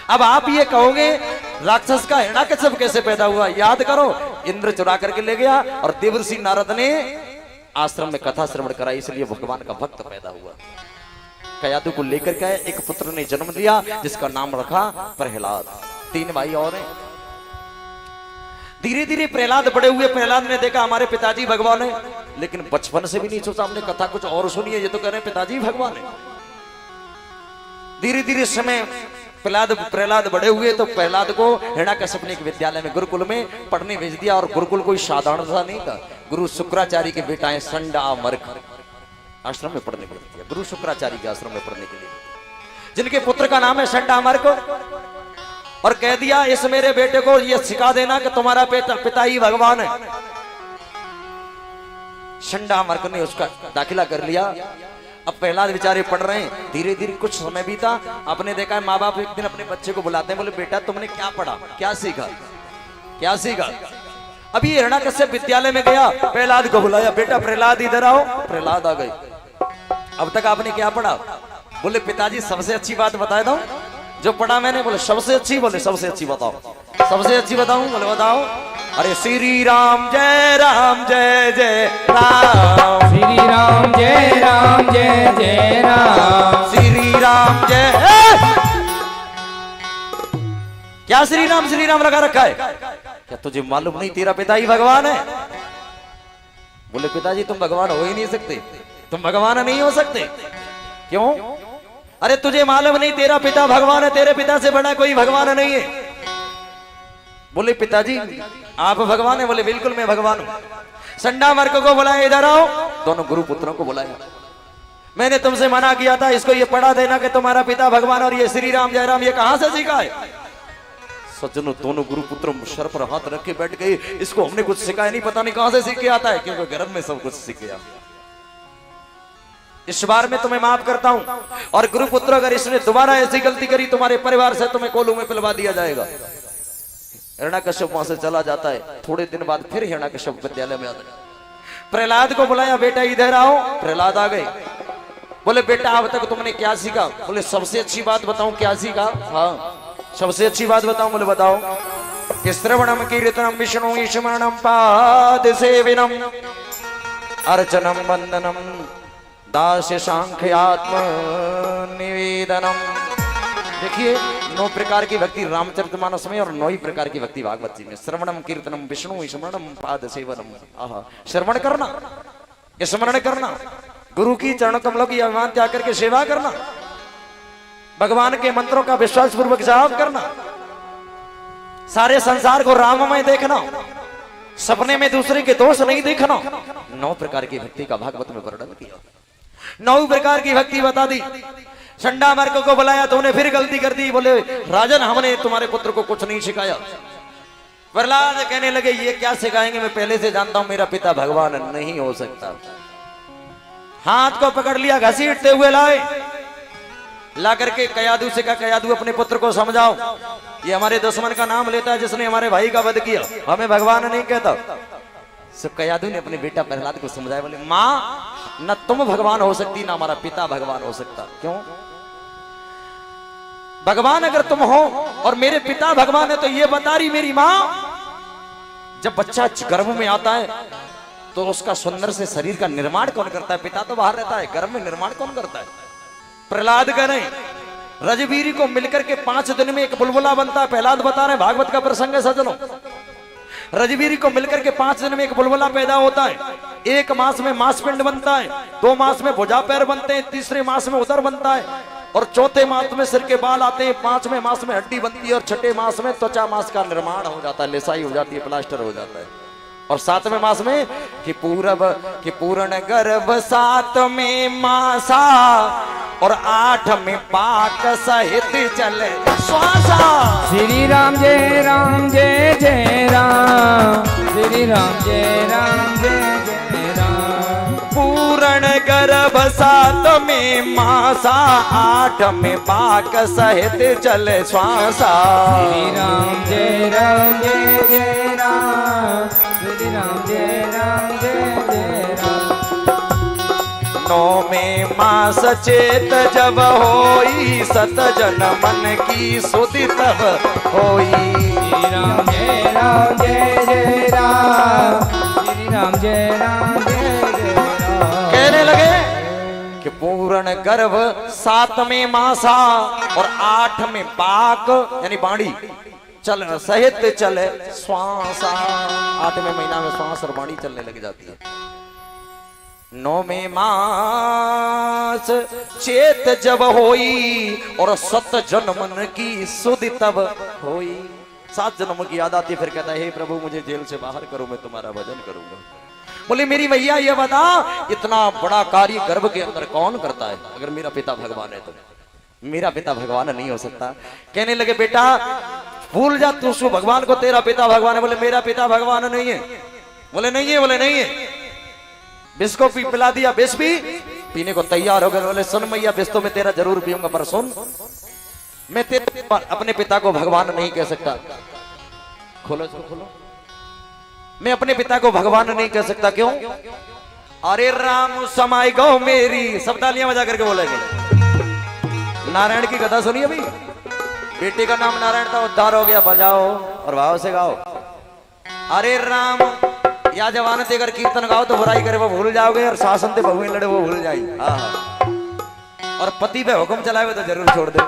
अब आप ये कहोगे राक्षस का हिरण्यकश्यप कैसे पैदा हुआ? याद करो, इंद्र चुरा करके ले गया और देवर्षि नारद ने आश्रम में कथा श्रवण करा, इसलिए भगवान का भक्त पैदा हुआ। कयादु को लेकर के एक पुत्र ने जन्म दिया जिसका नाम रखा प्रहलाद। 3 भाई और हैं। धीरे धीरे प्रहलाद बड़े हुए। प्रहलाद ने देखा हमारे पिताजी भगवान है, लेकिन बचपन से भी नहीं सोचा हमने कथा कुछ और सुनी है, ये तो कह रहे हैं पिताजी भगवान है। धीरे धीरे समय प्रहलाद बड़े हुए तो प्रहलाद को हिरण्यकश्यप ने एक विद्यालय में गुरुकुल में पढ़ने भेज दिया। और गुरुकुल कोई साधारण सा नहीं था। गुरु शुक्राचार्य के बेटा है संडामर्क, आश्रम में पढ़ने भेज दिया। गुरु शुक्राचार्य के आश्रम में पढ़ने के लिए, जिनके पुत्र का नाम है संडामर्क। और कह दिया इस मेरे बेटे को यह सिखा देना कि तुम्हारा पिता ही भगवान है। संडामर्क ने उसका दाखिला कर लिया। अब प्रहलाद बेचारे पढ़ रहे हैं। धीरे धीरे कुछ समय बीता। आपने देखा है माँ बाप एक दिन अपने बच्चे को बुलाते हैं, बोले बेटा तुमने क्या पढ़ा, क्या सीखा, क्या सीखा? अभी हिरण्यकश्यप विद्यालय में गया, प्रहलाद को बुलाया, बेटा प्रहलाद इधर आओ। प्रहलाद आ गए। अब तक आपने क्या पढ़ा? बोले पिताजी सबसे अच्छी बात बता दो जो पढ़ा मैंने। बोले सबसे अच्छी? बोले सबसे अच्छी बताओ। सबसे अच्छी बताऊं? बोले बताओ। अरे श्री राम जय जय राम, श्री राम जय राम, श्री राम जय। क्या श्री राम लगा रखा है? क्या तुझे मालूम नहीं तेरा पिता ही भगवान है? बोले पिताजी तुम भगवान हो ही नहीं सकते, तुम भगवान नहीं हो सकते। क्यों? अरे तुझे मालूम नहीं तेरा पिता भगवान है, तेरे पिता से बड़ा कोई भगवान नहीं है। बोले पिताजी आप भगवान है? बोले बिल्कुल मैं भगवान हूं। संडामर्क को बुलाया, इधर आओ। दोनों गुरु पुत्रों को बुलाया। मैंने तुमसे मना किया था इसको ये पढ़ा देना कि तुम्हारा पिता भगवान और ये श्री राम जय राम ये कहां से सीखा है? सज्जनों दोनों गुरु पुत्र सर पर हाथ रख के बैठ गए। इसको हमने कुछ सिखाया नहीं, पता नहीं कहां से सीख के आता है, क्योंकि घर में सब कुछ सीख गया। इस बार में तुम्हें माफ करता हूं। और गुरु पुत्र अगर इसने दोबारा ऐसी गलती करी तुम्हारे परिवार से तुम्हें कोलू में पिलवा दिया जाएगा। हिरण्यकश्यप वहां से चला जाता है। थोड़े दिन बाद फिर हिरण्यकश्यप विद्यालय में आता है। प्रहलाद को बुलाया, बेटा इधर आओ। प्रहलाद आ गए। बोले बेटा अब तक तुमने क्या सीखा? बोले सबसे अच्छी बात बताऊं क्या सीखा? हाँ सबसे अच्छी बात बताऊं? बोले बताओ। कि श्रवणम कीर्तनम विष्णु स्मरणम पाद सेवनम अर्चनम वंदनम दास्य सांख्य आत्म निवेदनम। देखिए 9 प्रकार की भक्ति रामचरितमानस में और 9 ही प्रकार की भक्ति भागवत जी में। श्रवणम कीर्तनम विष्णु स्मरणम पाद सेवनम। आहा, श्रवण करना, स्मरण करना, गुरु की चरण कमलों की अभिमान त्याग करके सेवा करना, भगवान के मंत्रों का विश्वास पूर्वक जाप करना, सारे संसार को राममय देखना, सपने में दूसरे के दोष नहीं देखना। 9 प्रकार की भक्ति का भागवत में वर्णन किया। 9 प्रकार की भक्ति बता दी। संडामर्क को बुलाया तो उन्हें फिर गलती कर दी। बोले राजन हमने तुम्हारे पुत्र को कुछ नहीं सिखाया। प्रहलाद कहने लगे ये क्या सिखाएंगे, मैं पहले से जानता हूं मेरा पिता भगवान नहीं हो सकता। हाथ को पकड़ लिया, घसीटते हुए लाए, ला करके कयादु से कहा कयादु अपने पुत्र को समझाओ, ये हमारे दुश्मन का नाम लेता है जिसने हमारे भाई का वध किया, हमें भगवान नहीं कहता। सो कयादु ने अपने बेटा प्रहलाद को समझाया। बोले माँ न तुम भगवान हो सकती ना हमारा पिता भगवान हो सकता। क्यों? भगवान अगर तुम हो और मेरे पिता भगवान है तो ये बता रही मेरी माँ, जब बच्चा गर्भ में आता है तो उसका सुंदर से शरीर का निर्माण कौन करता है? पिता तो बाहर रहता है, गर्भ में निर्माण कौन करता है? प्रहलाद कह रहे रजबीरी को मिलकर के 5 दिन में एक बुलबुला बनता है। प्रहलाद बता रहे भागवत का प्रसंग है सज्जनों। रजबीरी को मिलकर के 5 दिन में एक बुलबुला पैदा होता है। 1 मास में मांसपिंड बनता है, 2 मास में भुजा पैर बनते हैं, 3रे मास में उदर बनता है और 4थे मास में सिर के बाल आते हैं, 5वें मास में हड्डी बनती है और 6ठे मास में त्वचा मास का निर्माण हो जाता है, लिसाई हो जाती है, प्लास्टर हो जाता है। और 7वें मास में कि पूर्ण गर्भ 7वें मासा और 8 में पाक सहित चले श्वासा। श्री राम जय राम जय जय राम, श्री राम जय राम जय जय राम। पूर्ण गर्भ 7वें मासा 8 में पाक सहित चले श्वासा। श्री राम जय राम जय जय राम, श्री राम जय राम जय जय राम। नौमे मास चेत जब होई सत जनमन की सुधि तब होई। श्री राम जय राम जय जय राम, श्री राम जय राम जय जय राम। कहने लगे कि पूर्ण गर्भ 7 में मासा और 8 में बाक यानी बाणी चल सहित चले श्वासा। 8वें महीना में श्वास और बाणी चलने लग जाती है। 9वें मास चेत जब होई और 7 जन्मन की सुधि तब होई। 7 जन्म की याद आती, फिर कहता है हे प्रभु मुझे जेल से बाहर करो, मैं तुम्हारा भजन करूंगा। बोले मेरी मैया ये बता, इतना बड़ा कार्य गर्भ के अंदर कौन करता है? अगर मेरा पिता भगवान है तो मेरा पिता भगवान नहीं हो सकता। कहने लगे बेटा भूल जा तू भगवान को, तेरा पिता भगवान है। बोले मेरा पिता भगवान नहीं है। बोले नहीं है, बोले नहीं है। विष को पिला दिया, विष भी पीने को तैयार हो गए। बोले सुन मैया विष तो मैं तेरा जरूर पीऊंगा, पर सुन मैं तेरे अपने पिता को भगवान नहीं कह सकता। खोलो इसको खोलो। मैं अपने पिता को भगवान नहीं कह सकता। क्यों? अरे राम समाई गौ मेरी, सब तालियां बजा करके बोलेंगे। नारायण की कथा सुनी अभी? बेटे का नाम नारायण था, उद्धार हो गया। बजाओ और भाव से गाओ। अरे राम या जवान देकर कीर्तन गाओ तो बुराई करे वो भूल जाओगे, और शासन से बहुएं लड़े वो भूल जाएगी। और पति पे हुक्म चलाए तो जरूर छोड़ दे।